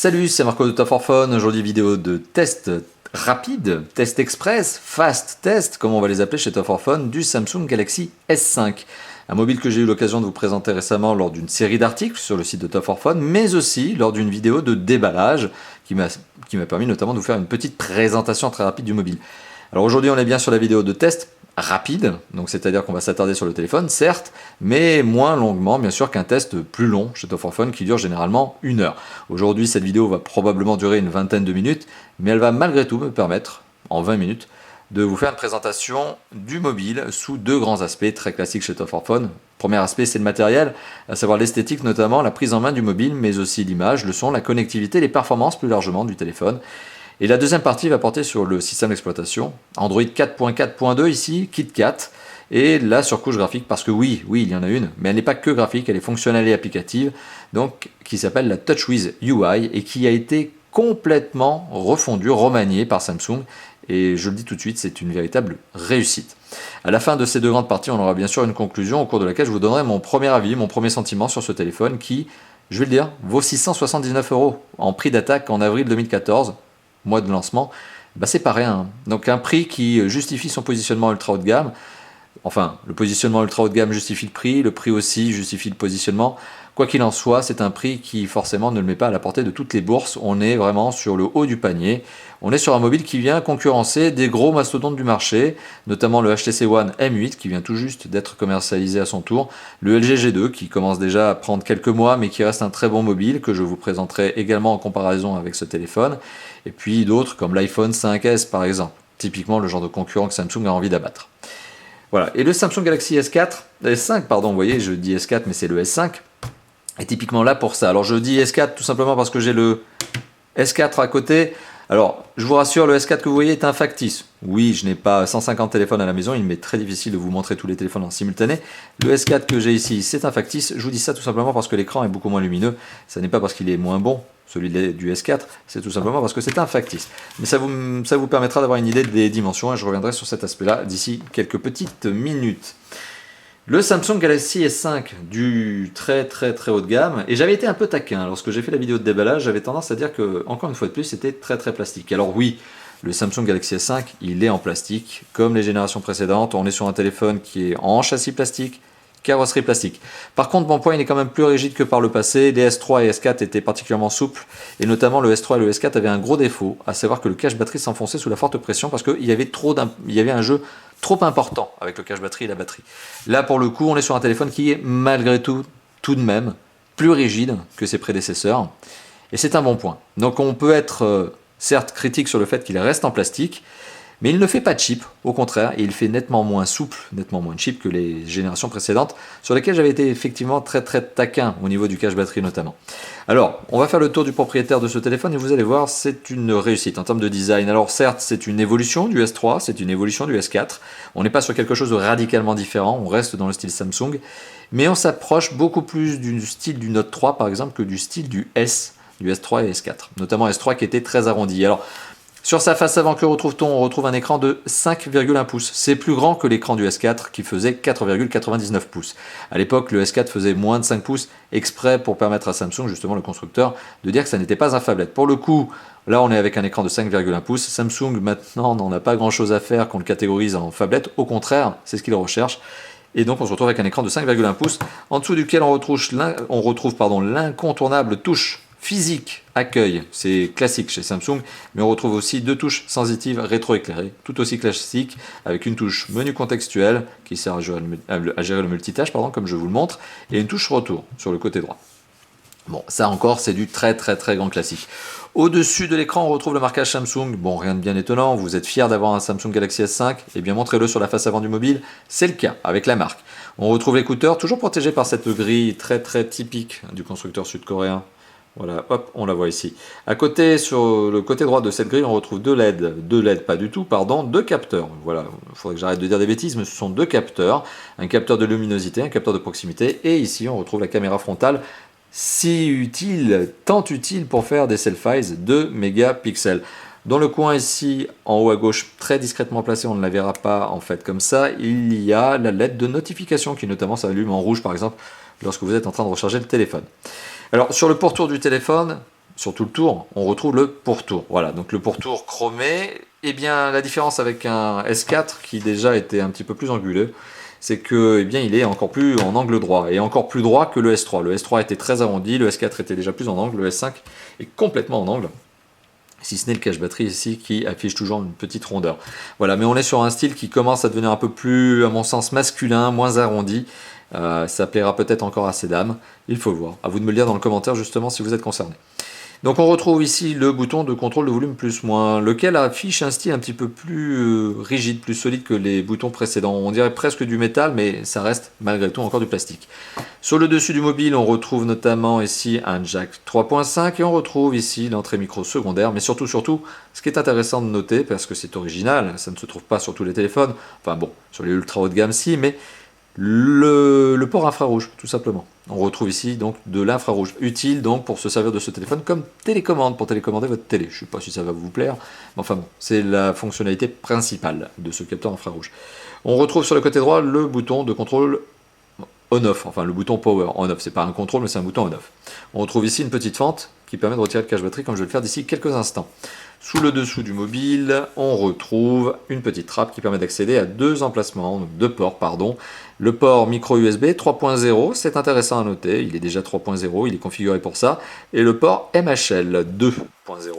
Salut, c'est Marco de Top for Phone. Aujourd'hui, vidéo de test rapide, test express, fast test, comme on va les appeler chez Top for Phone, du Samsung Galaxy S5. Un mobile que j'ai eu l'occasion de vous présenter récemment lors d'une série d'articles sur le site de Top for Phone, mais aussi lors d'une vidéo de déballage qui m'a permis notamment de vous faire une petite présentation très rapide du mobile. Alors aujourd'hui, on est bien sur la vidéo de test rapide, donc c'est-à-dire qu'on va s'attarder sur le téléphone, certes, mais moins longuement, bien sûr, qu'un test plus long chez Top for Phone qui dure généralement 1 heure. Aujourd'hui, cette vidéo va probablement durer une vingtaine de minutes, mais elle va malgré tout me permettre, en 20 minutes, de vous faire une présentation du mobile sous deux grands aspects très classiques chez Top for Phone. Premier aspect, c'est le matériel, à savoir l'esthétique, notamment la prise en main du mobile, mais aussi l'image, le son, la connectivité, les performances plus largement du téléphone. Et la deuxième partie va porter sur le système d'exploitation, Android 4.4.2 ici, KitKat, et la surcouche graphique, parce que oui, il y en a une, mais elle n'est pas que graphique, elle est fonctionnelle et applicative, donc qui s'appelle la TouchWiz UI, et qui a été complètement refondue, remaniée par Samsung, et je le dis tout de suite, c'est une véritable réussite. À la fin de ces deux grandes parties, on aura bien sûr une conclusion au cours de laquelle je vous donnerai mon premier avis, mon premier sentiment sur ce téléphone qui, je vais le dire, vaut 679 € en prix d'attaque en avril 2014, mois de lancement, c'est pas rien. Donc un prix qui justifie son positionnement ultra haut de gamme. Enfin, le positionnement ultra haut de gamme justifie le prix aussi justifie le positionnement. Quoi qu'il en soit, c'est un prix qui forcément ne le met pas à la portée de toutes les bourses. On est vraiment sur le haut du panier. On est sur un mobile qui vient concurrencer des gros mastodontes du marché, notamment le HTC One M8 qui vient tout juste d'être commercialisé à son tour, le LG G2 qui commence déjà à prendre quelques mois mais qui reste un très bon mobile que je vous présenterai également en comparaison avec ce téléphone, et puis d'autres comme l'iPhone 5S par exemple, typiquement le genre de concurrent que Samsung a envie d'abattre. Voilà, et le Samsung Galaxy S5, pardon, vous voyez, je dis S4 mais c'est le S5, est typiquement là pour ça. Alors je dis S4 tout simplement parce que j'ai le S4 à côté. Alors je vous rassure, le S4 que vous voyez est un factice. Oui, je n'ai pas 150 téléphones à la maison, il m'est très difficile de vous montrer tous les téléphones en simultané. Le S4 que j'ai ici, c'est un factice. Je vous dis ça tout simplement parce que l'écran est beaucoup moins lumineux. Ce n'est pas parce qu'il est moins bon, celui du S4, c'est tout simplement parce que c'est un factice. Mais ça vous permettra d'avoir une idée des dimensions et je reviendrai sur cet aspect-là d'ici quelques petites minutes. Le Samsung Galaxy S5 du très haut de gamme, et j'avais été un peu taquin lorsque j'ai fait la vidéo de déballage, j'avais tendance à dire que, encore une fois de plus, c'était très plastique. Alors oui, le Samsung Galaxy S5, il est en plastique, comme les générations précédentes, on est sur un téléphone qui est en châssis plastique, carrosserie plastique. Par contre, bon point, il est quand même plus rigide que par le passé. Les S3 et S4 étaient particulièrement souples, et notamment le S3 et le S4 avaient un gros défaut, à savoir que le cache batterie s'enfonçait sous la forte pression parce qu'il y avait un jeu trop important avec le cache batterie et la batterie. Là, pour le coup, on est sur un téléphone qui est malgré tout de même plus rigide que ses prédécesseurs, et c'est un bon point. Donc on peut être certes critique sur le fait qu'il reste en plastique, mais il ne fait pas cheap, au contraire, et il fait nettement moins souple, nettement moins cheap que les générations précédentes, sur lesquelles j'avais été effectivement très taquin au niveau du cache batterie notamment. Alors, on va faire le tour du propriétaire de ce téléphone et vous allez voir, c'est une réussite en termes de design. Alors certes, c'est une évolution du S3, c'est une évolution du S4. On n'est pas sur quelque chose de radicalement différent, on reste dans le style Samsung, mais on s'approche beaucoup plus du style du Note 3 par exemple que du style du S3 et S4, notamment S3 qui était très arrondi. Alors, sur sa face avant, que retrouve-t-on? On retrouve un écran de 5,1 pouces. C'est plus grand que l'écran du S4 qui faisait 4,99 pouces. À l'époque, le S4 faisait moins de 5 pouces, exprès pour permettre à Samsung, justement le constructeur, de dire que ça n'était pas un phablette. Pour le coup, là on est avec un écran de 5,1 pouces. Samsung maintenant n'en a pas grand-chose à faire qu'on le catégorise en phablette. Au contraire, c'est ce qu'il recherche. Et donc on se retrouve avec un écran de 5,1 pouces, en dessous duquel on retrouve l'incontournable touche physique accueil, c'est classique chez Samsung, mais on retrouve aussi deux touches sensitives rétroéclairées, tout aussi classiques, avec une touche menu contextuel qui sert à gérer le multitâche, comme je vous le montre, et une touche retour sur le côté droit. Bon, ça encore, c'est du très grand classique. Au-dessus de l'écran, on retrouve le marquage Samsung. Bon, rien de bien étonnant, vous êtes fier d'avoir un Samsung Galaxy S5, et bien montrez-le sur la face avant du mobile, c'est le cas avec la marque. On retrouve l'écouteur, toujours protégé par cette grille très typique du constructeur sud-coréen. Voilà, hop, on la voit ici. À côté, sur le côté droit de cette grille, on retrouve deux LED, pas du tout, pardon, deux capteurs. Voilà, il faudrait que j'arrête de dire des bêtises, mais ce sont deux capteurs, un capteur de luminosité, un capteur de proximité, et ici on retrouve la caméra frontale, si utile, tant utile pour faire des selfies de mégapixels. Dans le coin ici, en haut à gauche, très discrètement placé, on ne la verra pas en fait comme ça, il y a la LED de notification qui notamment s'allume en rouge par exemple lorsque vous êtes en train de recharger le téléphone. Alors sur le pourtour du téléphone, sur tout le tour, on retrouve le pourtour. Voilà, donc le pourtour chromé, eh bien la différence avec un S4 qui déjà était un petit peu plus anguleux, c'est que eh bien, il est encore plus en angle droit, et encore plus droit que le S3. Le S3 était très arrondi, le S4 était déjà plus en angle, le S5 est complètement en angle. Si ce n'est le cache batterie ici qui affiche toujours une petite rondeur. Voilà, mais on est sur un style qui commence à devenir un peu plus, à mon sens, masculin, moins arrondi. Ça plaira peut-être encore à ces dames, il faut le voir. À vous de me le dire dans le commentaire justement si vous êtes concerné. Donc on retrouve ici le bouton de contrôle de volume plus-moins, lequel affiche un style un petit peu plus rigide, plus solide que les boutons précédents. On dirait presque du métal, mais ça reste malgré tout encore du plastique. Sur le dessus du mobile, on retrouve notamment ici un jack 3.5 et on retrouve ici l'entrée micro secondaire. Mais surtout, ce qui est intéressant de noter, parce que c'est original, ça ne se trouve pas sur tous les téléphones, enfin bon, sur les ultra haut de gamme si, mais le port infrarouge, tout simplement. On retrouve ici donc de l'infrarouge, utile donc pour se servir de ce téléphone comme télécommande, pour télécommander votre télé. Je ne sais pas si ça va vous plaire, mais enfin bon, c'est la fonctionnalité principale de ce capteur infrarouge. On retrouve sur le côté droit le bouton de contrôle on-off, enfin le bouton power on-off, c'est pas un contrôle mais c'est un bouton on-off. On retrouve ici une petite fente qui permet de retirer le cache batterie comme je vais le faire d'ici quelques instants. Sous le dessous du mobile, on retrouve une petite trappe qui permet d'accéder à deux emplacements, donc deux ports, pardon. Le port micro USB 3.0, c'est intéressant à noter, il est déjà 3.0, il est configuré pour ça, et le port MHL 2.0.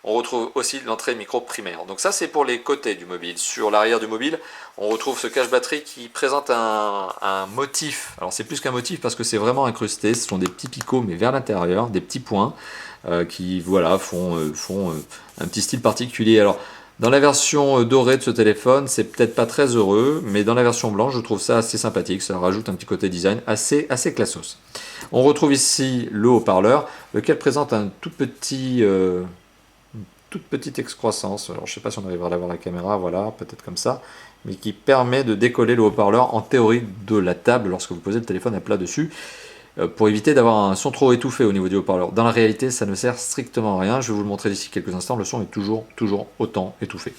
On retrouve aussi l'entrée micro primaire. Donc ça c'est pour les côtés du mobile. Sur l'arrière du mobile, on retrouve ce cache-batterie qui présente un motif. Alors c'est plus qu'un motif parce que c'est vraiment incrusté. Ce sont des petits picots mais vers l'intérieur, des petits points qui voilà, font un petit style particulier. Alors dans la version dorée de ce téléphone, c'est peut-être pas très heureux, mais dans la version blanche, je trouve ça assez sympathique. Ça rajoute un petit côté design assez classos. On retrouve ici le haut-parleur, lequel présente un tout petit... toute petite excroissance, alors je ne sais pas si on arrivera à l'avoir la caméra, voilà, peut-être comme ça, mais qui permet de décoller le haut-parleur en théorie de la table lorsque vous posez le téléphone à plat dessus, pour éviter d'avoir un son trop étouffé au niveau du haut-parleur. Dans la réalité, ça ne sert strictement à rien, je vais vous le montrer d'ici quelques instants, le son est toujours autant étouffé.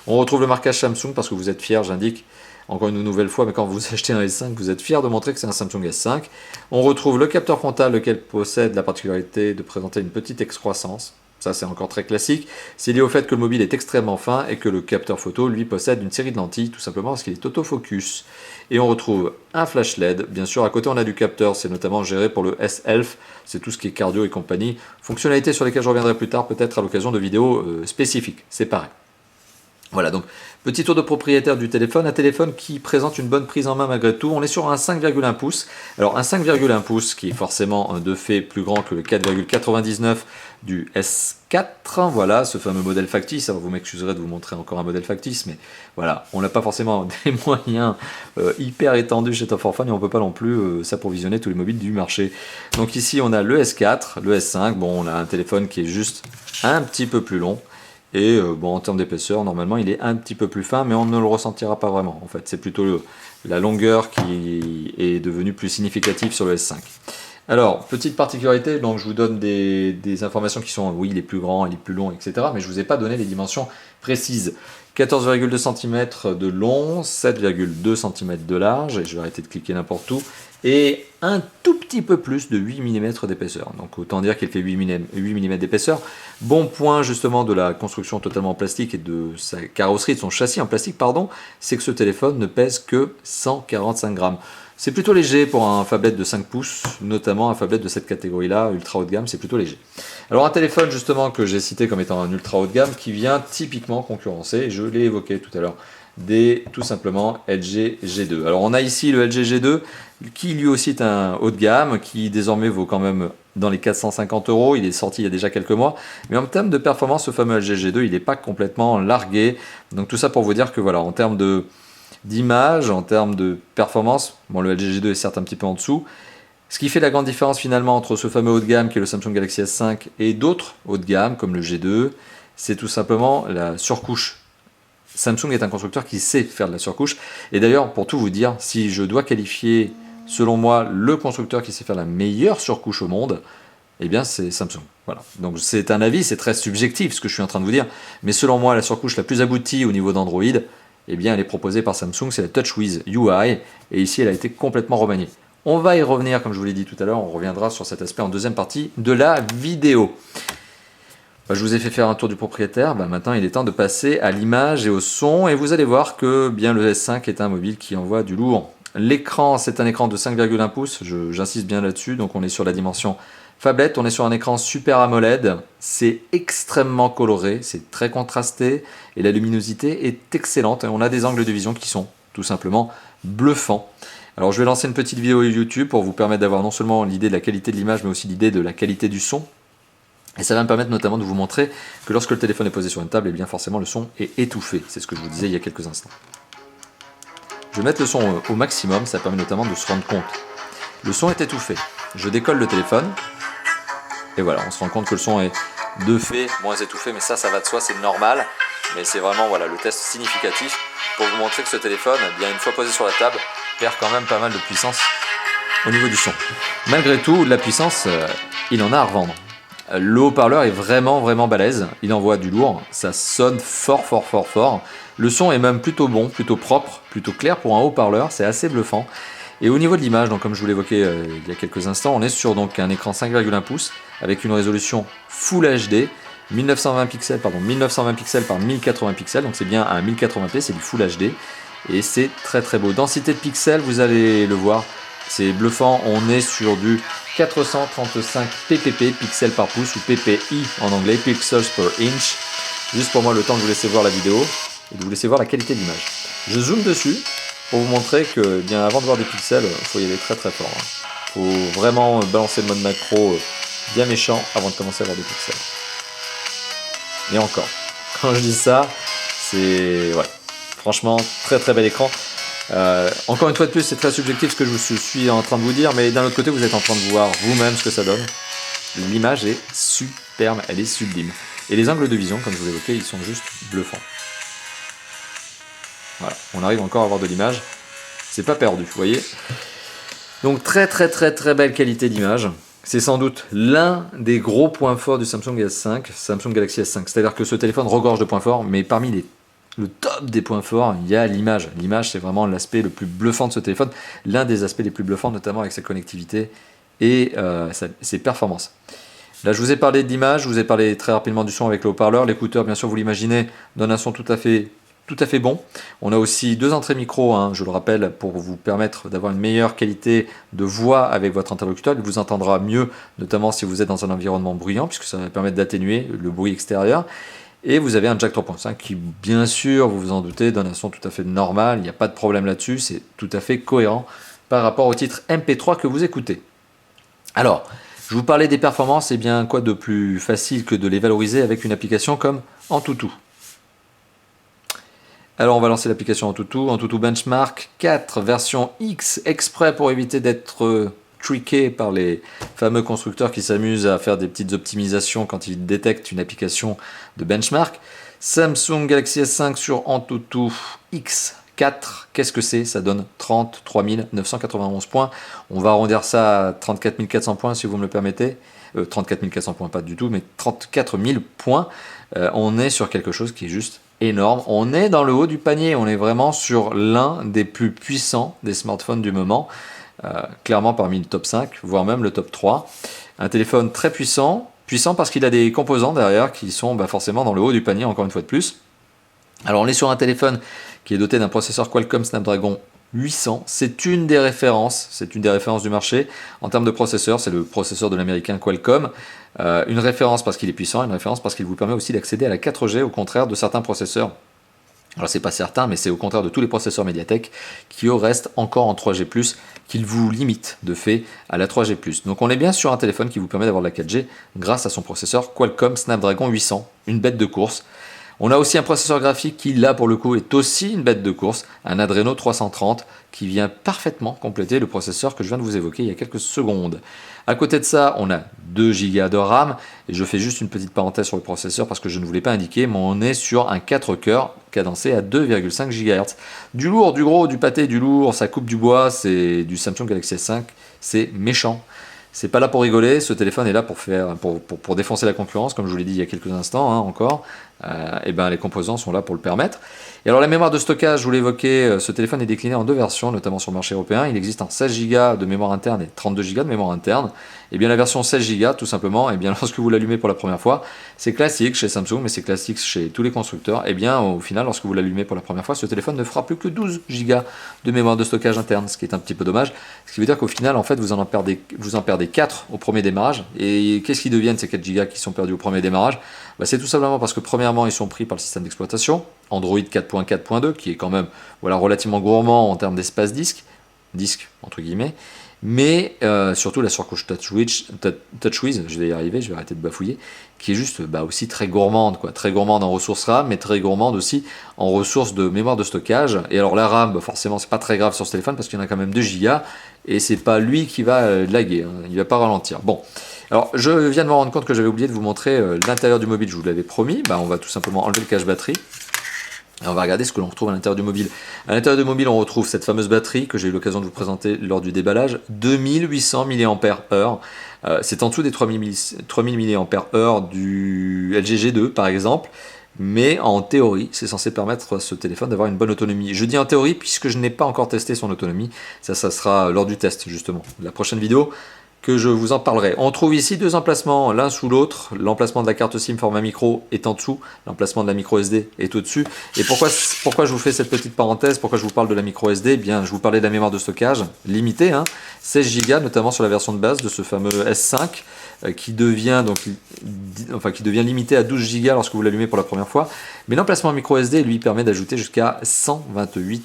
On retrouve le marquage Samsung parce que vous êtes fiers, j'indique encore une nouvelle fois, mais quand vous achetez un S5, vous êtes fier de montrer que c'est un Samsung S5. On retrouve le capteur frontal, lequel possède la particularité de présenter une petite excroissance. Ça, c'est encore très classique. C'est lié au fait que le mobile est extrêmement fin et que le capteur photo, lui, possède une série de lentilles, tout simplement parce qu'il est autofocus. Et on retrouve un flash LED. Bien sûr, à côté, on a du capteur. C'est notamment géré pour le S11. C'est tout ce qui est cardio et compagnie. Fonctionnalités sur lesquelles je reviendrai plus tard, peut-être à l'occasion de vidéos spécifiques. C'est pareil. Voilà, donc petit tour de propriétaire du téléphone, un téléphone qui présente une bonne prise en main malgré tout. On est sur un 5,1 pouces. Alors un 5,1 pouces qui est forcément de fait plus grand que le 4,99 du S4. Voilà, ce fameux modèle factice. Alors vous m'excuserez de vous montrer encore un modèle factice, mais voilà, on n'a pas forcément des moyens hyper étendus chez Top 4 Fun et on ne peut pas non plus s'approvisionner tous les mobiles du marché. Donc ici on a le S4, le S5. Bon, on a un téléphone qui est juste un petit peu plus long. Et bon, en termes d'épaisseur, normalement, il est un petit peu plus fin, mais on ne le ressentira pas vraiment. En fait, c'est plutôt la longueur qui est devenue plus significative sur le S5. Alors, petite particularité, donc je vous donne des informations qui sont, oui, il est plus grand, il est plus long, etc. Mais je ne vous ai pas donné les dimensions précises. 14,2 cm de long, 7,2 cm de large, et je vais arrêter de cliquer n'importe où, et un tout petit peu plus de 8 mm d'épaisseur. Donc autant dire qu'il fait 8 mm d'épaisseur. Bon point justement de la construction totalement en plastique et de sa carrosserie, de son châssis en plastique, pardon, c'est que ce téléphone ne pèse que 145 grammes. C'est plutôt léger pour un phablette de 5 pouces, notamment un phablette de cette catégorie-là, ultra haut de gamme, c'est plutôt léger. Alors un téléphone justement que j'ai cité comme étant un ultra haut de gamme qui vient typiquement concurrencer, et je l'ai évoqué tout à l'heure, tout simplement LG G2. Alors on a ici le LG G2 qui lui aussi est un haut de gamme, qui désormais vaut quand même dans les 450 €, il est sorti il y a déjà quelques mois, mais en termes de performance, ce fameux LG G2, il n'est pas complètement largué. Donc tout ça pour vous dire que voilà, en termes d'image, en termes de performance, bon le LG G2 est certes un petit peu en dessous. Ce qui fait la grande différence finalement entre ce fameux haut de gamme qui est le Samsung Galaxy S5 et d'autres hauts de gamme comme le G2, c'est tout simplement la surcouche. Samsung est un constructeur qui sait faire de la surcouche. Et d'ailleurs, pour tout vous dire, si je dois qualifier, selon moi, le constructeur qui sait faire la meilleure surcouche au monde, eh bien c'est Samsung. Voilà. Donc c'est un avis, c'est très subjectif ce que je suis en train de vous dire, mais selon moi, la surcouche la plus aboutie au niveau d'Android, eh bien elle est proposée par Samsung, c'est la TouchWiz UI, et ici elle a été complètement remaniée. On va y revenir, comme je vous l'ai dit tout à l'heure, on reviendra sur cet aspect en deuxième partie de la vidéo. Je vous ai fait faire un tour du propriétaire, maintenant il est temps de passer à l'image et au son, et vous allez voir que bien le S5 est un mobile qui envoie du lourd. L'écran, c'est un écran de 5,1 pouces, j'insiste bien là-dessus, donc on est sur la dimension phablette, on est sur un écran Super AMOLED, c'est extrêmement coloré, c'est très contrasté, et la luminosité est excellente, et on a des angles de vision qui sont tout simplement bluffants. Alors je vais lancer une petite vidéo YouTube pour vous permettre d'avoir non seulement l'idée de la qualité de l'image, mais aussi l'idée de la qualité du son. Et ça va me permettre notamment de vous montrer que lorsque le téléphone est posé sur une table, et bien forcément le son est étouffé. C'est ce que je vous disais il y a quelques instants. Je vais mettre le son au maximum, ça permet notamment de se rendre compte. Le son est étouffé. Je décolle le téléphone, et voilà, on se rend compte que le son est de fait moins étouffé, mais ça va de soi, c'est normal. Mais c'est vraiment le test significatif pour vous montrer que ce téléphone, bien une fois posé sur la table, perd quand même pas mal de puissance au niveau du son. Malgré tout, de la puissance, il en a à revendre. Le haut-parleur est vraiment balèze, il envoie du lourd, ça sonne fort. Le son est même plutôt bon, plutôt propre, plutôt clair pour un haut-parleur, c'est assez bluffant. Et au niveau de l'image, donc comme je vous l'évoquais il y a quelques instants, on est sur donc un écran 5,1 pouces avec une résolution Full HD, 1920 pixels par 1080 pixels, donc c'est bien un 1080p, c'est du Full HD, et c'est très beau. Densité de pixels, vous allez le voir, c'est bluffant, on est sur du 435 ppp, pixels par pouce, ou ppi en anglais, pixels per inch. Juste pour moi le temps de vous laisser voir la vidéo et de vous laisser voir la qualité de l'image. Je zoome dessus pour vous montrer que bien avant de voir des pixels, il faut y aller très fort. Il faut vraiment balancer le mode macro bien méchant avant de commencer à voir des pixels. Et encore, quand je dis ça, c'est franchement très bel écran. Encore une fois de plus, c'est très subjectif ce que je suis en train de vous dire, mais d'un autre côté, vous êtes en train de voir vous-même ce que ça donne. L'image est superbe, elle est sublime. Et les angles de vision, comme je vous l'évoquais, ils sont juste bluffants. Voilà, on arrive encore à avoir de l'image. C'est pas perdu, vous voyez. Donc très belle qualité d'image. C'est sans doute l'un des gros points forts du Samsung S5, Samsung Galaxy S5. C'est-à-dire que ce téléphone regorge de points forts, mais parmi le top des points forts, il y a l'image. L'image, c'est vraiment l'aspect le plus bluffant de ce téléphone, l'un des aspects les plus bluffants, notamment avec sa connectivité et ses performances. Là, je vous ai parlé de l'image, je vous ai parlé très rapidement du son avec le haut-parleur. L'écouteur, bien sûr, vous l'imaginez, donne un son tout à fait bon. On a aussi deux entrées micro, je le rappelle, pour vous permettre d'avoir une meilleure qualité de voix avec votre interlocuteur. Il vous entendra mieux, notamment si vous êtes dans un environnement bruyant, puisque ça va permettre d'atténuer le bruit extérieur. Et vous avez un jack 3.5 qui, bien sûr, vous vous en doutez, donne un son tout à fait normal. Il n'y a pas de problème là-dessus, c'est tout à fait cohérent par rapport au titre MP3 que vous écoutez. Alors, je vous parlais des performances, et bien quoi de plus facile que de les valoriser avec une application comme Antutu. Alors on va lancer l'application Antutu Benchmark 4 version X, exprès pour éviter d'être trické par les fameux constructeurs qui s'amusent à faire des petites optimisations quand ils détectent une application de benchmark. Samsung Galaxy S5 sur Antutu X4, qu'est-ce que c'est? Ça donne 33 991 points. On va arrondir ça à 34 400 points si vous me le permettez. 34 400 points, pas du tout, mais 34 000 points. On est sur quelque chose qui est juste énorme. On est dans le haut du panier. On est vraiment sur l'un des plus puissants des smartphones du moment. Clairement parmi le top 5, voire même le top 3. Un téléphone très puissant. Puissant parce qu'il a des composants derrière qui sont forcément dans le haut du panier, encore une fois de plus. Alors on est sur un téléphone qui est doté d'un processeur Qualcomm Snapdragon 800, c'est une des références du marché. En termes de processeur, c'est le processeur de l'américain Qualcomm. Une référence parce qu'il est puissant, une référence parce qu'il vous permet aussi d'accéder à la 4G, au contraire de certains processeurs. Alors c'est pas certain, mais c'est au contraire de tous les processeurs Mediatek qui restent encore en 3G+, qu'ils vous limitent de fait à la 3G+. Donc on est bien sur un téléphone qui vous permet d'avoir de la 4G grâce à son processeur Qualcomm Snapdragon 800, une bête de course. On a aussi un processeur graphique qui, là, pour le coup, est aussi une bête de course, un Adreno 330, qui vient parfaitement compléter le processeur que je viens de vous évoquer il y a quelques secondes. À côté de ça, on a 2 Go de RAM, et je fais juste une petite parenthèse sur le processeur parce que je ne vous l'ai pas indiqué, mais on est sur un 4 cœurs cadencé à 2,5 GHz. Du lourd, du gros, du pâté, du lourd, ça coupe du bois, c'est du Samsung Galaxy S5, c'est méchant. C'est pas là pour rigoler, ce téléphone est là pour défoncer la concurrence, comme je vous l'ai dit il y a quelques instants encore. et ben les composants sont là pour le permettre. Et alors la mémoire de stockage, je vous l'ai évoqué, ce téléphone est décliné en deux versions, notamment sur le marché européen. Il existe en 16 Go de mémoire interne et 32 Go de mémoire interne. Et bien la version 16 Go, tout simplement, et bien lorsque vous l'allumez pour la première fois, c'est classique chez Samsung, mais c'est classique chez tous les constructeurs. Et bien au final, lorsque vous l'allumez pour la première fois, ce téléphone ne fera plus que 12 Go de mémoire de stockage interne, ce qui est un petit peu dommage. Ce qui veut dire qu'au final, en fait, vous en perdez 4 au premier démarrage. Et qu'est-ce qui deviennent ces 4 Go qui sont perdus au premier démarrage? C'est tout simplement parce que premièrement, ils sont pris par le système d'exploitation, Android 4.4.2, qui est quand même relativement gourmand en termes d'espace disque entre guillemets, mais surtout la surcouche TouchWiz, je vais y arriver, je vais arrêter de bafouiller, qui est juste aussi très gourmande, très gourmande en ressources RAM, mais très gourmande aussi en ressources de mémoire de stockage. Et alors la RAM, forcément, c'est pas très grave sur ce téléphone parce qu'il y en a quand même 2 Go, et c'est pas lui qui va laguer, hein, il va pas ralentir. Bon. Alors, je viens de me rendre compte que j'avais oublié de vous montrer l'intérieur du mobile, je vous l'avais promis. On va tout simplement enlever le cache batterie. Et on va regarder ce que l'on retrouve à l'intérieur du mobile. À l'intérieur du mobile, on retrouve cette fameuse batterie que j'ai eu l'occasion de vous présenter lors du déballage, 2800 mAh. C'est en dessous des 3000 mAh du LG G2 par exemple. Mais en théorie, c'est censé permettre à ce téléphone d'avoir une bonne autonomie. Je dis en théorie puisque je n'ai pas encore testé son autonomie. Ça sera lors du test justement. La prochaine vidéo, que je vous en parlerai. On trouve ici deux emplacements, l'un sous l'autre. L'emplacement de la carte SIM format micro est en dessous, l'emplacement de la micro SD est au-dessus. Et pourquoi je vous fais cette petite parenthèse, pourquoi je vous parle de la micro SD? Bien, je vous parlais de la mémoire de stockage limitée, 16 Go, notamment sur la version de base de ce fameux S5, qui devient limité à 12 Go lorsque vous l'allumez pour la première fois. Mais l'emplacement micro SD lui permet d'ajouter jusqu'à 128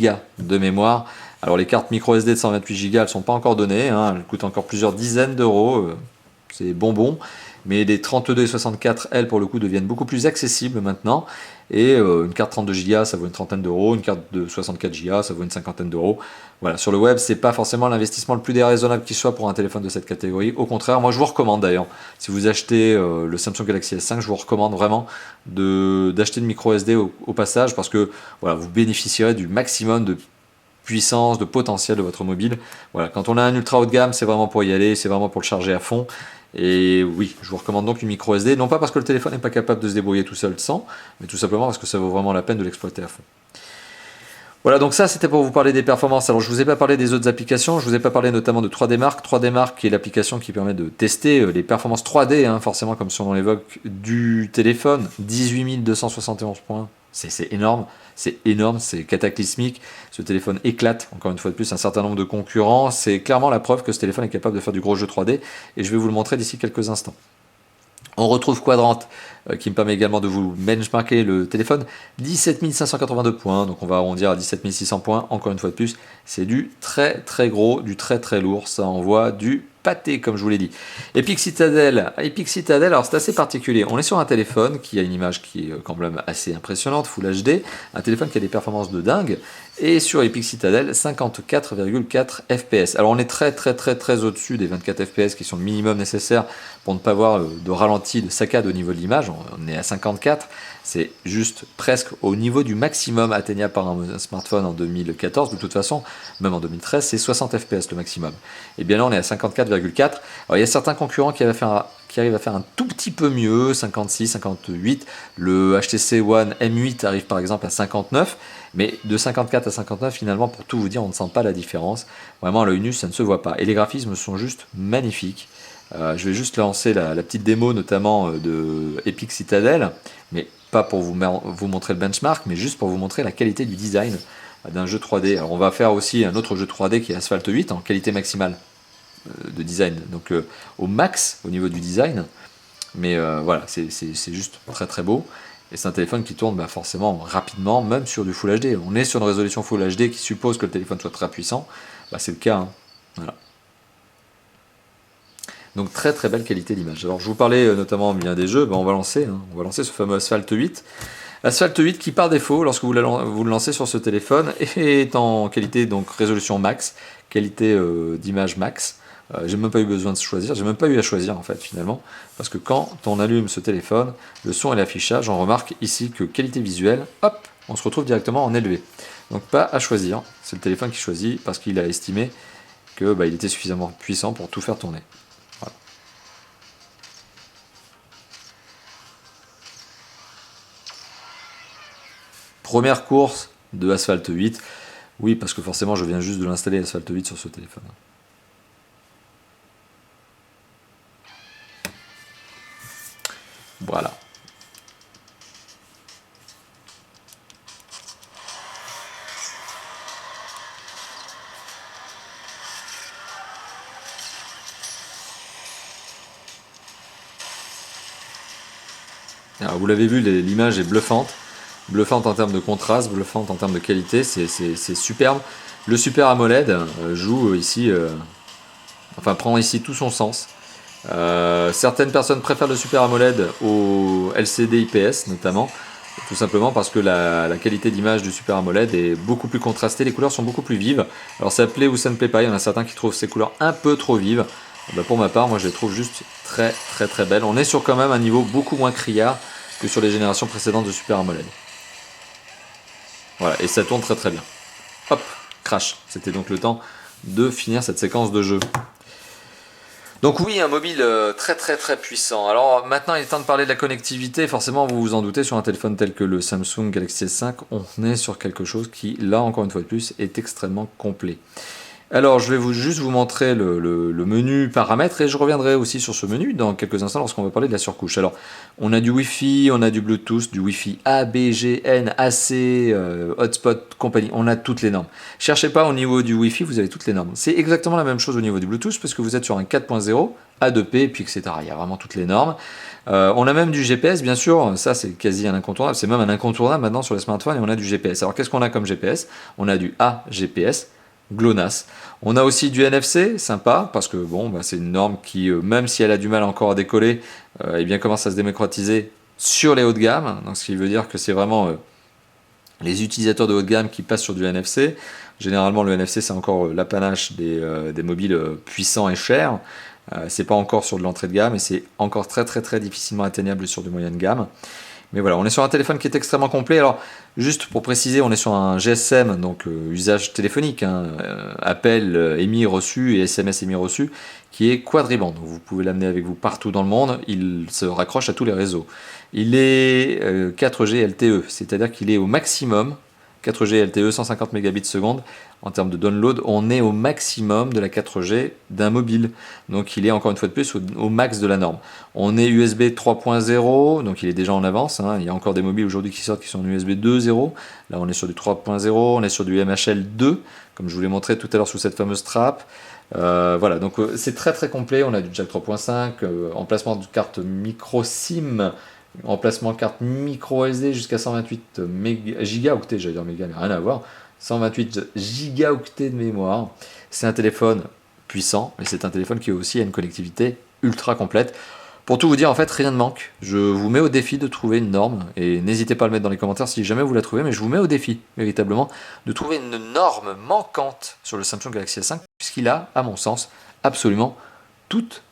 Go de mémoire. Alors les cartes micro SD de 128 Go, elles ne sont pas encore données, elles coûtent encore plusieurs dizaines d'euros, c'est bonbon. Mais les 32 et 64, elles, pour le coup, deviennent beaucoup plus accessibles maintenant. Et une carte 32 Go, ça vaut une trentaine d'euros. Une carte de 64 Go, ça vaut une cinquantaine d'euros. Voilà, sur le web, c'est pas forcément l'investissement le plus déraisonnable qui soit pour un téléphone de cette catégorie. Au contraire, moi, je vous recommande d'ailleurs, si vous achetez le Samsung Galaxy S5, je vous recommande vraiment d'acheter une micro SD au passage, parce que voilà, vous bénéficierez du maximum de puissance, de potentiel de votre mobile. Voilà, quand on a un ultra haut de gamme, c'est vraiment pour y aller, c'est vraiment pour le charger à fond. Et oui, je vous recommande donc une micro SD, non pas parce que le téléphone n'est pas capable de se débrouiller tout seul sans, mais tout simplement parce que ça vaut vraiment la peine de l'exploiter à fond. Voilà, donc ça c'était pour vous parler des performances. Alors je ne vous ai pas parlé des autres applications, je ne vous ai pas parlé notamment de 3D Mark. 3D Mark qui est l'application qui permet de tester les performances 3D, forcément comme son nom l'évoque, du téléphone. 18 271 points, c'est énorme. C'est énorme, c'est cataclysmique. Ce téléphone éclate, encore une fois de plus, un certain nombre de concurrents. C'est clairement la preuve que ce téléphone est capable de faire du gros jeu 3D. Et je vais vous le montrer d'ici quelques instants. On retrouve Quadrant qui me permet également de vous benchmarker le téléphone. 17 582 points, donc on va arrondir à 17 600 points. Encore une fois de plus, c'est du très très gros, du très très lourd. Ça envoie du pâté, comme je vous l'ai dit. Epic Citadel, alors c'est assez particulier. On est sur un téléphone qui a une image qui est quand même assez impressionnante, Full HD, un téléphone qui a des performances de dingue, et sur Epic Citadel, 54,4 FPS. Alors on est très très très très au-dessus des 24 FPS qui sont le minimum nécessaire pour ne pas avoir de ralenti, de saccade au niveau de l'image. On est à 54, c'est juste presque au niveau du maximum atteignable par un smartphone en 2014. De toute façon, même en 2013, c'est 60 FPS le maximum. Et bien là, on est à 54,4. Alors il y a certains concurrents qui arrivent à faire un tout petit peu mieux, 56, 58. Le HTC One M8 arrive par exemple à 59. Mais de 54 à 59, finalement, pour tout vous dire, on ne sent pas la différence. Vraiment, à l'œil nu, ça ne se voit pas. Et les graphismes sont juste magnifiques. Je vais juste lancer la petite démo, notamment de Epic Citadel, mais pas pour vous montrer le benchmark, mais juste pour vous montrer la qualité du design d'un jeu 3D. Alors, on va faire aussi un autre jeu 3D qui est Asphalt 8 en qualité maximale de design, donc au max au niveau du design. Mais voilà, c'est juste très très beau. Et c'est un téléphone qui tourne forcément rapidement, même sur du Full HD. On est sur une résolution Full HD qui suppose que le téléphone soit très puissant. C'est le cas. Voilà. Donc très très belle qualité d'image. Alors je vous parlais notamment bien des jeux. On va lancer ce fameux Asphalt 8. Asphalt 8 qui par défaut, lorsque vous le lancez sur ce téléphone, est en qualité donc résolution max, qualité d'image max. J'ai même pas eu besoin de choisir, j'ai même pas eu à choisir en fait finalement, parce que quand on allume ce téléphone, le son et l'affichage, on remarque ici que qualité visuelle, hop, on se retrouve directement en élevé. Donc pas à choisir, c'est le téléphone qui choisit parce qu'il a estimé que il était suffisamment puissant pour tout faire tourner. Voilà. Première course de Asphalt 8. Oui, parce que forcément, je viens juste de l'installer Asphalt 8 sur ce téléphone. Voilà. Alors, vous l'avez vu, l'image est bluffante. Bluffante en termes de contraste, bluffante en termes de qualité, c'est superbe. Le Super AMOLED joue ici, enfin prend ici tout son sens. Certaines personnes préfèrent le Super AMOLED au LCD IPS notamment, tout simplement parce que la qualité d'image du Super AMOLED est beaucoup plus contrastée, les couleurs sont beaucoup plus vives. Alors ça plaît ou ça ne plaît pas, il y en a certains qui trouvent ces couleurs un peu trop vives. Bah pour ma part, moi je les trouve juste très très très belles. On est sur quand même un niveau beaucoup moins criard que sur les générations précédentes de Super AMOLED. Voilà, et ça tourne très très bien. Hop, crash. C'était donc le temps de finir cette séquence de jeu. Donc oui, un mobile très très très puissant. Alors maintenant, il est temps de parler de la connectivité. Forcément, vous vous en doutez, sur un téléphone tel que le Samsung Galaxy S5, on est sur quelque chose qui, là encore une fois de plus, est extrêmement complet. Alors, je vais juste vous montrer le menu paramètres et je reviendrai aussi sur ce menu dans quelques instants lorsqu'on va parler de la surcouche. Alors, on a du Wi-Fi, on a du Bluetooth, du Wi-Fi A, B, G, N, AC, hotspot, compagnie. On a toutes les normes. Cherchez pas au niveau du Wi-Fi, vous avez toutes les normes. C'est exactement la même chose au niveau du Bluetooth parce que vous êtes sur un 4.0, A2P, puis etc. Il y a vraiment toutes les normes. On a même du GPS, bien sûr. Ça, c'est quasi un incontournable. C'est même un incontournable maintenant sur les smartphones et on a du GPS. Alors, qu'est-ce qu'on a comme GPS? On a du AGPS. GLONASS. On a aussi du NFC, sympa, parce que bon, bah, c'est une norme qui, même si elle a du mal encore à décoller, eh bien, commence à se démocratiser sur les hauts de gamme. Donc, ce qui veut dire que c'est vraiment les utilisateurs de haut de gamme qui passent sur du NFC. Généralement, le NFC, c'est encore l'apanage des mobiles puissants et chers. C'est pas encore sur de l'entrée de gamme et c'est encore très très très difficilement atteignable sur du moyen de gamme. Mais voilà, on est sur un téléphone qui est extrêmement complet. Alors, juste pour préciser, on est sur un GSM, donc usage téléphonique, hein, appel émis reçu et SMS émis reçu, qui est quadriband. Donc, vous pouvez l'amener avec vous partout dans le monde, il se raccroche à tous les réseaux. Il est 4G LTE, c'est-à-dire qu'il est au maximum, 4G LTE 150 mégabits seconde. En termes de download, on est au maximum de la 4G d'un mobile. Donc il est encore une fois de plus au max de la norme. On est USB 3.0, donc il est déjà en avance. Hein. Il y a encore des mobiles aujourd'hui qui sortent qui sont en USB 2.0. Là on est sur du 3.0, on est sur du MHL 2, comme je vous l'ai montré tout à l'heure sous cette fameuse trappe. Voilà, donc c'est très très complet. On a du jack 3.5, emplacement de carte micro SIM, emplacement carte micro SD jusqu'à 128 gigaoctets, j'allais dire méga, mais rien à voir. 128 gigaoctets de mémoire. C'est un téléphone puissant, mais c'est un téléphone qui aussi a une connectivité ultra complète. Pour tout vous dire, en fait, rien ne manque. Je vous mets au défi de trouver une norme, et n'hésitez pas à le mettre dans les commentaires si jamais vous la trouvez, mais je vous mets au défi, véritablement, de trouver une norme manquante sur le Samsung Galaxy S5, puisqu'il a, à mon sens, absolument toutes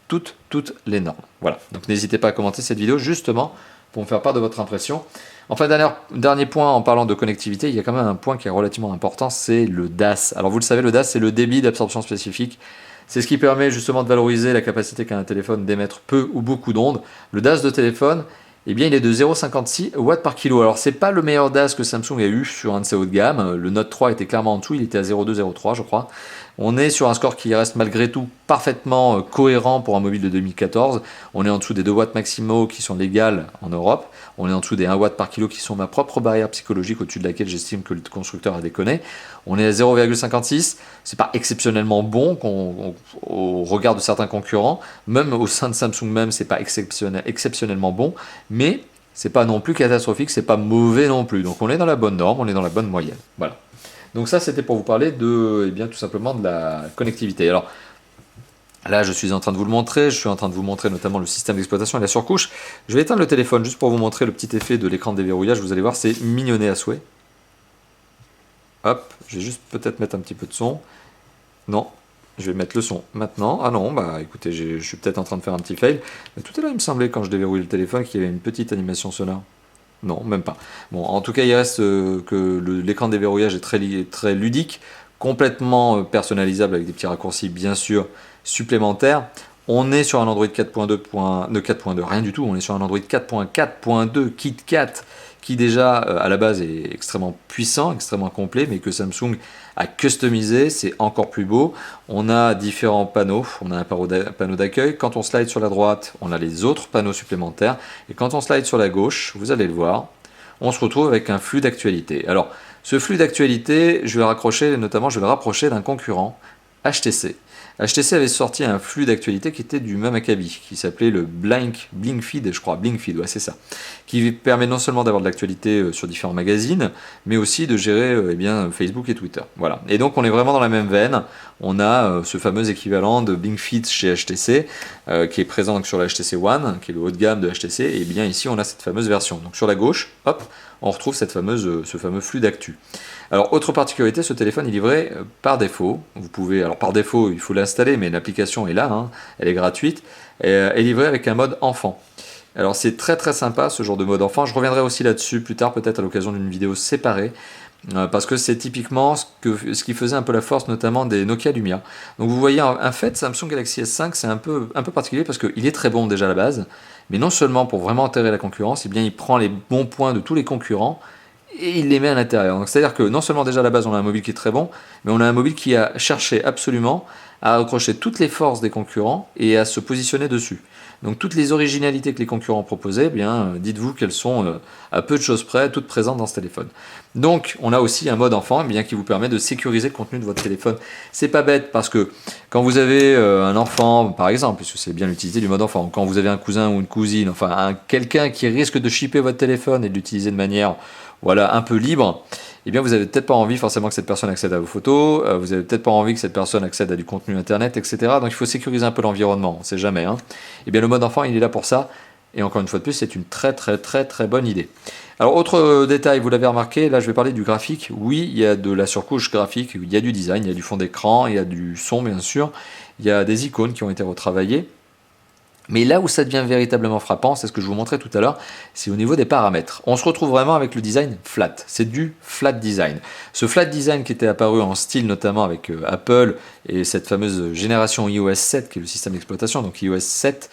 les normes. Voilà, donc n'hésitez pas à commenter cette vidéo, justement, pour me faire part de votre impression. Enfin, dernier point en parlant de connectivité, il y a quand même un point qui est relativement important, c'est le DAS. Alors vous le savez, le DAS, c'est le débit d'absorption spécifique. C'est ce qui permet justement de valoriser la capacité qu'a un téléphone d'émettre peu ou beaucoup d'ondes. Le DAS de téléphone, eh bien, il est de 0,56 watts par kilo. Alors, c'est pas le meilleur DAS que Samsung a eu sur un de ses hauts de gamme. Le Note 3 était clairement en dessous, il était à 0,2-0,3, je crois. On est sur un score qui reste malgré tout parfaitement cohérent pour un mobile de 2014. On est en dessous des 2 watts maximaux qui sont légales en Europe. On est en dessous des 1 watt par kilo qui sont ma propre barrière psychologique au-dessus de laquelle j'estime que le constructeur a déconné. On est à 0,56. C'est pas exceptionnellement bon au regard de certains concurrents. Même au sein de Samsung même, c'est pas exceptionnellement bon. Mais c'est pas non plus catastrophique, c'est pas mauvais non plus. Donc on est dans la bonne norme, on est dans la bonne moyenne. Voilà. Donc ça, c'était pour vous parler de, eh bien, tout simplement de la connectivité. Alors, là, je suis en train de vous le montrer. Je suis en train de vous montrer notamment le système d'exploitation et la surcouche. Je vais éteindre le téléphone juste pour vous montrer le petit effet de l'écran de déverrouillage. Vous allez voir, c'est mignonné à souhait. Hop, je vais juste peut-être mettre un petit peu de son. Non, je vais mettre le son maintenant. Ah non, bah écoutez, je suis peut-être en train de faire un petit fail. Mais tout à l'heure, il me semblait, quand je déverrouillais le téléphone, qu'il y avait une petite animation sonore. Non, même pas. Bon, en tout cas, il reste que l'écran de déverrouillage est très ludique, complètement personnalisable avec des petits raccourcis, bien sûr, supplémentaires. On est sur un Android 4.2, rien du tout, on est sur un Android 4.4.2 KitKat, qui déjà à la base est extrêmement puissant, extrêmement complet, mais que Samsung a customisé, c'est encore plus beau. On a différents panneaux, on a un panneau d'accueil, quand on slide sur la droite, on a les autres panneaux supplémentaires, et quand on slide sur la gauche, vous allez le voir, on se retrouve avec un flux d'actualité. Alors, ce flux d'actualité, je vais le rapprocher d'un concurrent, HTC. HTC avait sorti un flux d'actualité qui était du même acabit, qui s'appelait le Blinkfeed, je crois, Blinkfeed, ouais c'est ça, qui permet non seulement d'avoir de l'actualité sur différents magazines, mais aussi de gérer eh bien, Facebook et Twitter. Voilà. Et donc on est vraiment dans la même veine, on a ce fameux équivalent de Blinkfeed chez HTC, qui est présent donc, sur la HTC One, qui est le haut de gamme de HTC, et bien ici on a cette fameuse version. Donc sur la gauche, hop, on retrouve ce fameux flux d'actu. Alors, autre particularité, ce téléphone est livré par défaut. Vous pouvez, alors par défaut, il faut l'installer, mais l'application est là, hein, elle est gratuite, et est livrée avec un mode enfant. Alors, c'est très très sympa ce genre de mode enfant. Je reviendrai aussi là-dessus plus tard, peut-être à l'occasion d'une vidéo séparée, parce que c'est typiquement ce qui faisait un peu la force, notamment des Nokia Lumia. Donc, vous voyez, en fait, Samsung Galaxy S5, c'est un peu particulier parce qu'il est très bon déjà à la base, mais non seulement pour vraiment enterrer la concurrence, eh bien, il prend les bons points de tous les concurrents et il les met à l'intérieur. Donc c'est-à-dire que non seulement déjà à la base on a un mobile qui est très bon, mais on a un mobile qui a cherché absolument à accrocher toutes les forces des concurrents et à se positionner dessus. Donc toutes les originalités que les concurrents proposaient, eh bien dites-vous qu'elles sont à peu de choses près, toutes présentes dans ce téléphone. Donc on a aussi un mode enfant, eh bien, qui vous permet de sécuriser le contenu de votre téléphone. C'est pas bête parce que quand vous avez un enfant, par exemple, puisque c'est bien l'utilité du mode enfant, quand vous avez un cousin ou une cousine, enfin quelqu'un qui risque de shipper votre téléphone et de l'utiliser de manière voilà, un peu libre, eh bien vous n'avez peut-être pas envie forcément que cette personne accède à vos photos, vous n'avez peut-être pas envie que cette personne accède à du contenu internet, etc. Donc il faut sécuriser un peu l'environnement, on ne sait jamais. Hein. Eh bien le mode enfant, il est là pour ça, et encore une fois de plus, c'est une très très très très bonne idée. Alors autre détail, vous l'avez remarqué, là je vais parler du graphique. Oui, il y a de la surcouche graphique, il y a du design, il y a du fond d'écran, il y a du son bien sûr, il y a des icônes qui ont été retravaillées. Mais là où ça devient véritablement frappant, c'est ce que je vous montrais tout à l'heure, c'est au niveau des paramètres. On se retrouve vraiment avec le design flat, c'est du flat design. Ce flat design qui était apparu en style notamment avec Apple et cette fameuse génération iOS 7 qui est le système d'exploitation, donc iOS 7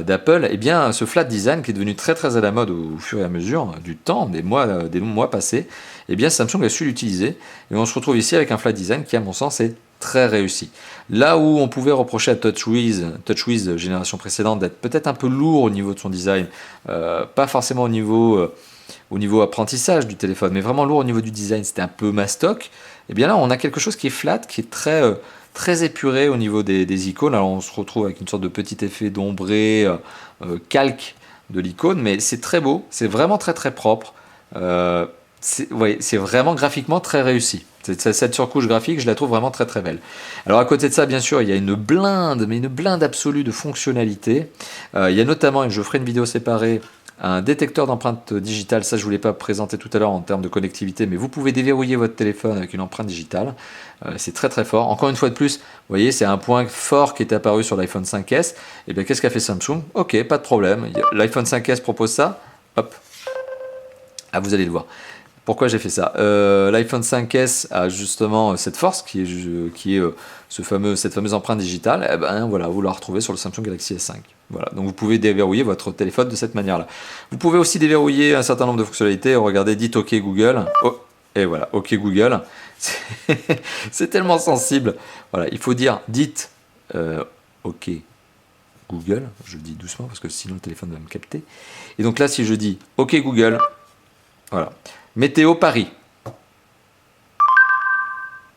d'Apple, eh bien ce flat design qui est devenu très très à la mode au fur et à mesure du temps, des mois passés, eh bien Samsung a su l'utiliser et on se retrouve ici avec un flat design qui à mon sens est très réussi. Là où on pouvait reprocher à TouchWiz génération précédente d'être peut-être un peu lourd au niveau de son design, pas forcément au niveau apprentissage du téléphone, mais vraiment lourd au niveau du design, c'était un peu mastoc, et bien là on a quelque chose qui est flat, qui est très épuré au niveau des icônes. Alors on se retrouve avec une sorte de petit effet d'ombré, calque de l'icône, mais c'est très beau, c'est vraiment très très propre. C'est vraiment graphiquement très réussi. Cette surcouche graphique, je la trouve vraiment très très belle. Alors à côté de ça, bien sûr, il y a une blinde absolue de fonctionnalités. Il y a notamment, et je ferai une vidéo séparée, un détecteur d'empreinte digitale. Ça, je ne vous l'ai pas présenté tout à l'heure en termes de connectivité, mais vous pouvez déverrouiller votre téléphone avec une empreinte digitale. C'est très très fort. Encore une fois de plus, vous voyez, c'est un point fort qui est apparu sur l'iPhone 5S. Et bien, qu'est-ce qu'a fait Samsung? Ok, pas de problème. L'iPhone 5S propose ça. Hop. Ah, vous allez le voir. Pourquoi j'ai fait ça? L'iPhone 5S a justement cette force qui est cette fameuse empreinte digitale. Eh ben voilà, vous la retrouvez sur le Samsung Galaxy S5. Voilà, donc vous pouvez déverrouiller votre téléphone de cette manière-là. Vous pouvez aussi déverrouiller un certain nombre de fonctionnalités. Regardez, dites OK Google. Oh, et voilà, OK Google. C'est tellement sensible. Voilà, il faut dire dites OK Google. Je le dis doucement parce que sinon le téléphone va me capter. Et donc là, si je dis OK Google, voilà. Météo Paris.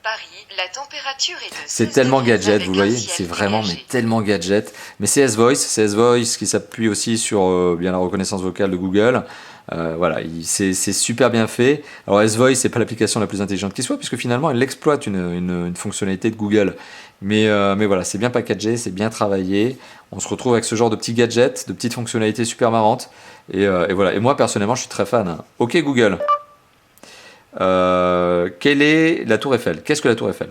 Paris, la température est de 16 C'est tellement degrés gadget, avec vous un voyez, ciel c'est vraiment dégagé. mais tellement gadget. Mais c'est S-Voice qui s'appuie aussi sur bien la reconnaissance vocale de Google. Voilà, c'est super bien fait. Alors S-Voice, c'est pas l'application la plus intelligente qui soit, puisque finalement elle exploite une fonctionnalité de Google. Mais voilà, c'est bien packagé, c'est bien travaillé. On se retrouve avec ce genre de petits gadgets, de petites fonctionnalités super marrantes. Et voilà. Et moi personnellement, je suis très fan. Ok Google. Quelle est la Tour Eiffel? Qu'est-ce que la Tour Eiffel?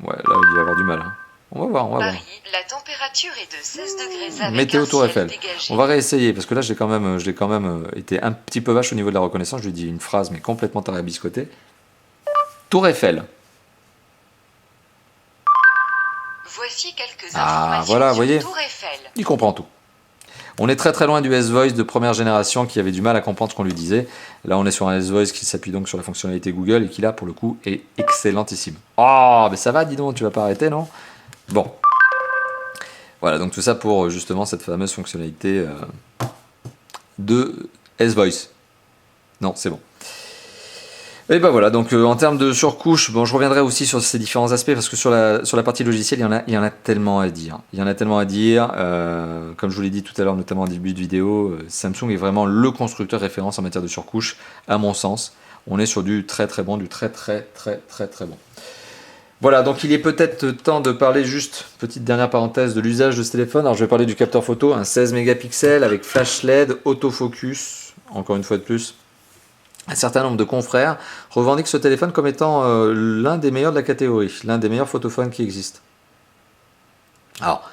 Ouais, là il va y avoir du mal. Hein. On va voir. Paris, la température est de 16 degrés avec Météo un Tour ciel Eiffel. dégagé. On va réessayer parce que là je l'ai quand même été un petit peu vache au niveau de la reconnaissance. Je lui dis une phrase mais complètement tarabiscotée. Tour Eiffel. Voici quelques Ah, informations voilà, sur voyez. Tour Eiffel. Il comprend tout. On est très très loin du S-Voice de première génération qui avait du mal à comprendre ce qu'on lui disait. Là, on est sur un S-Voice qui s'appuie donc sur la fonctionnalité Google et qui là, pour le coup, est excellentissime. Oh, mais ça va, dis donc, tu vas pas arrêter, non? Bon. Voilà, donc tout ça pour justement cette fameuse fonctionnalité de S-Voice. Non, c'est bon. Et ben voilà, donc en termes de surcouche, bon, je reviendrai aussi sur ces différents aspects parce que sur la partie logicielle, il y en a tellement à dire. Il y en a tellement à dire. Comme je vous l'ai dit tout à l'heure, notamment en début de vidéo, Samsung est vraiment le constructeur référence en matière de surcouche, à mon sens. On est sur du très très bon, du très très très très très bon. Voilà, donc il est peut-être temps de parler juste, petite dernière parenthèse, de l'usage de ce téléphone. Alors je vais parler du capteur photo, un 16 mégapixels avec flash LED, autofocus, encore une fois de plus. Un certain nombre de confrères revendiquent ce téléphone comme étant l'un des meilleurs de la catégorie, l'un des meilleurs photophones qui existent. Alors,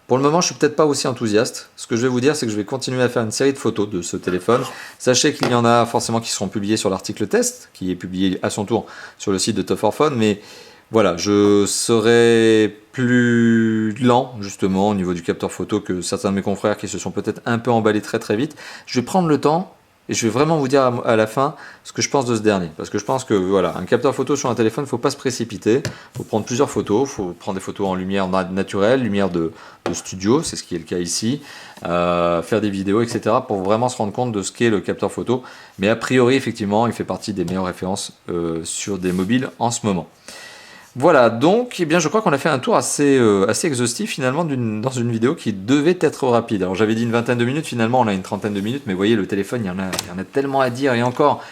pour le moment, je ne suis peut-être pas aussi enthousiaste. Ce que je vais vous dire, c'est que je vais continuer à faire une série de photos de ce téléphone. Sachez qu'il y en a forcément qui seront publiés sur l'article test, qui est publié à son tour sur le site de Top 4 Phone, mais voilà, je serai plus lent justement au niveau du capteur photo que certains de mes confrères qui se sont peut-être un peu emballés très très vite. Je vais prendre le temps et je vais vraiment vous dire à la fin ce que je pense de ce dernier. Parce que je pense que voilà, un capteur photo sur un téléphone, il ne faut pas se précipiter. Il faut prendre plusieurs photos. Il faut prendre des photos en lumière naturelle, lumière de studio, c'est ce qui est le cas ici. Faire des vidéos, etc. pour vraiment se rendre compte de ce qu'est le capteur photo. Mais a priori, effectivement, il fait partie des meilleures références sur des mobiles en ce moment. Voilà, donc eh bien, je crois qu'on a fait un tour assez exhaustif finalement dans une vidéo qui devait être rapide. Alors j'avais dit une vingtaine de minutes, finalement on a une trentaine de minutes, mais vous voyez le téléphone, il y en a tellement à dire, et encore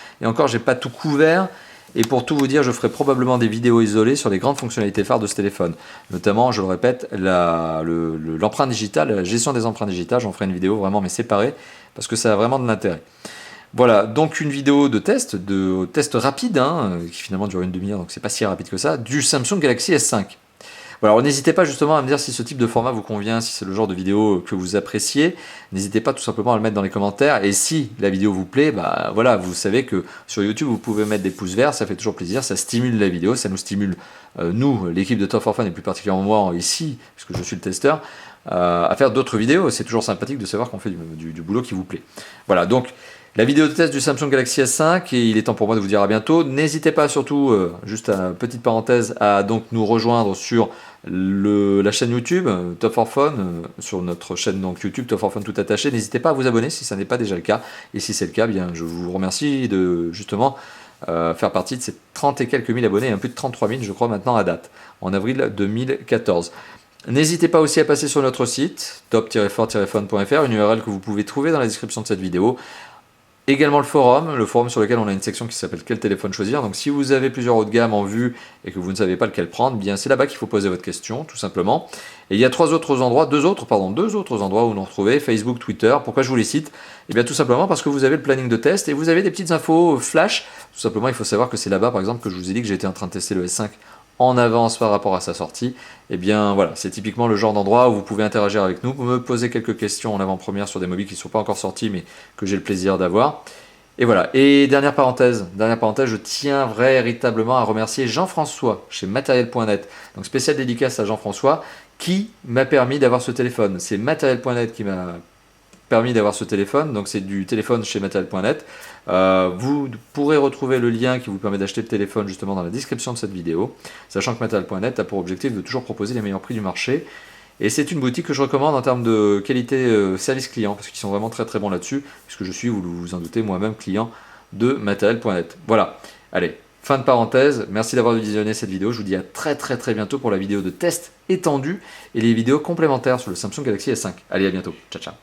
j'ai pas tout couvert. Et pour tout vous dire, je ferai probablement des vidéos isolées sur les grandes fonctionnalités phares de ce téléphone. Notamment, je le répète, l'empreinte digitale, la gestion des empreintes digitales, j'en ferai une vidéo vraiment mais séparée, parce que ça a vraiment de l'intérêt. Voilà, donc une vidéo de test rapide, hein, qui finalement dure une demi-heure, donc c'est pas si rapide que ça, du Samsung Galaxy S5. Voilà, alors n'hésitez pas justement à me dire si ce type de format vous convient, si c'est le genre de vidéo que vous appréciez. N'hésitez pas tout simplement à le mettre dans les commentaires. Et si la vidéo vous plaît, bah voilà, vous savez que sur YouTube vous pouvez mettre des pouces verts, ça fait toujours plaisir, ça stimule la vidéo, ça nous stimule, nous, l'équipe de Top 4 Fun et plus particulièrement moi ici, puisque je suis le testeur, à faire d'autres vidéos. C'est toujours sympathique de savoir qu'on fait du boulot qui vous plaît. Voilà, donc la vidéo de test du Samsung Galaxy S5, et il est temps pour moi de vous dire à bientôt. N'hésitez pas surtout, juste une petite parenthèse, à donc nous rejoindre sur la chaîne YouTube Top 4 Fun, sur notre chaîne donc YouTube Top 4 Fun tout attaché. N'hésitez pas à vous abonner si ça n'est pas déjà le cas. Et si c'est le cas, bien, je vous remercie de justement faire partie de ces 30 et quelques mille abonnés, plus de 33 000 je crois maintenant à date, en avril 2014. N'hésitez pas aussi à passer sur notre site top-fort-fun.fr, une URL que vous pouvez trouver dans la description de cette vidéo. Également le forum sur lequel on a une section qui s'appelle quel téléphone choisir. Donc si vous avez plusieurs hauts de gamme en vue et que vous ne savez pas lequel prendre, bien c'est là-bas qu'il faut poser votre question, tout simplement. Et il y a deux autres endroits où nous retrouver, Facebook, Twitter. Pourquoi je vous les cite? Eh bien tout simplement parce que vous avez le planning de test et vous avez des petites infos flash. Tout simplement, il faut savoir que c'est là-bas, par exemple, que je vous ai dit que j'étais en train de tester le S5 en avance par rapport à sa sortie. Et bien voilà, c'est typiquement le genre d'endroit où vous pouvez interagir avec nous, me poser quelques questions en avant-première sur des mobiles qui ne sont pas encore sortis mais que j'ai le plaisir d'avoir. Et voilà, et dernière parenthèse, je tiens véritablement à remercier Jean-François chez Matériel.net, donc spécial dédicace à Jean-François qui m'a permis d'avoir ce téléphone. C'est Matériel.net qui m'a permis d'avoir ce téléphone, donc c'est du téléphone chez Matériel.net. Vous pourrez retrouver le lien qui vous permet d'acheter le téléphone justement dans la description de cette vidéo, sachant que Matériel.net a pour objectif de toujours proposer les meilleurs prix du marché. Et c'est une boutique que je recommande en termes de qualité service client, parce qu'ils sont vraiment très très bons là-dessus, puisque je suis, vous vous en doutez, moi-même client de Matériel.net. Voilà, allez, fin de parenthèse, merci d'avoir visionné cette vidéo, je vous dis à très très très bientôt pour la vidéo de test étendue et les vidéos complémentaires sur le Samsung Galaxy S5. Allez, à bientôt, ciao ciao.